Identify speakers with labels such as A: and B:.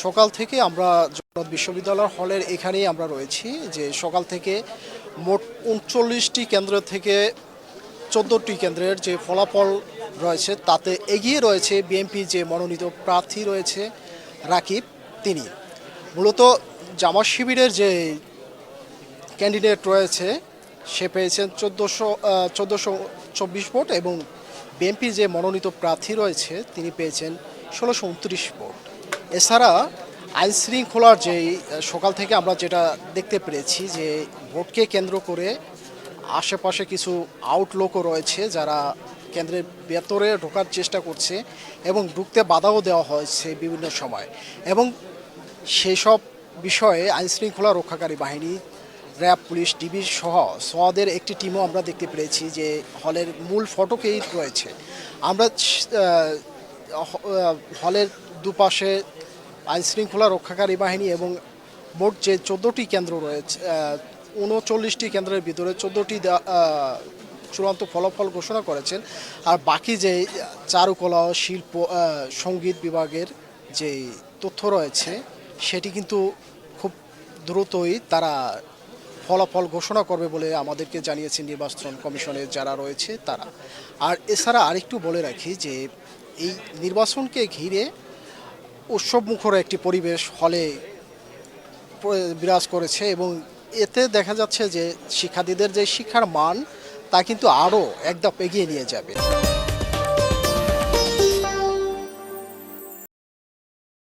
A: সকাল থেকে আমরা জগন্নাথ বিশ্ববিদ্যালয় হলের এখানেই আমরা রয়েছি যে সকাল থেকে মোট ৩৯টি কেন্দ্র থেকে ১৪টি কেন্দ্রের যে ফলাফল রয়েছে তাতে এগিয়ে রয়েছে বিএনপি যে মনোনীত প্রার্থী রয়েছে রাকিব তিনি। মূলত জামাত শিবিরের যে ক্যান্ডিডেট রয়েছে সে পেয়েছেন ১৪২৪ ভোট এবং বিএনপির যে মনোনীত প্রার্থী রয়েছে তিনি পেয়েছেন ১৬২৯ ভোট। এছাড়া আইন শৃঙ্খলার যেই সকাল থেকে আমরা যেটা দেখতে পেরেছি যে ভোটকে কেন্দ্র করে আশেপাশে কিছু আউটলুকও রয়েছে যারা কেন্দ্রের ভেতরে ঢোকার চেষ্টা করছে এবং ঢুকতে বাধাও দেওয়া হয়েছে বিভিন্ন সময় এবং সেই সব বিষয়ে আইন শৃঙ্খলা রক্ষাকারী বাহিনী র্যাব পুলিশ ডিবি সহ সোয়াদের একটি টিমও আমরা দেখতে পেরেছি যে হলের মূল ফটকেই রয়েছে। আমরা হলের দুপাশে আইন শৃঙ্খলা রক্ষাকারী বাহিনী এবং মোট যে ১৪টি কেন্দ্র রয়েছে ৩৯টি কেন্দ্রের ভিতরে ১৪টি চূড়ান্ত ফলাফল ঘোষণা করেছেন। আর বাকি যে চারুকলা শিল্প সঙ্গীত বিভাগের যে তথ্য রয়েছে সেটি কিন্তু খুব দ্রুতই তারা ফলাফল ঘোষণা করবে বলে আমাদেরকে জানিয়েছে নির্বাচন কমিশনের যারা রয়েছে তারা। আর এছাড়া আরেকটু বলে রাখি যে এই নির্বাচনকে ঘিরে উৎসবমুখর একটি পরিবেশ হলে বিরাজ করেছে এবং এতে দেখা যাচ্ছে যে শিক্ষার্থীদের যে শিক্ষার মান তা কিন্তু আরও এক ধাপ এগিয়ে নিয়ে যাবে।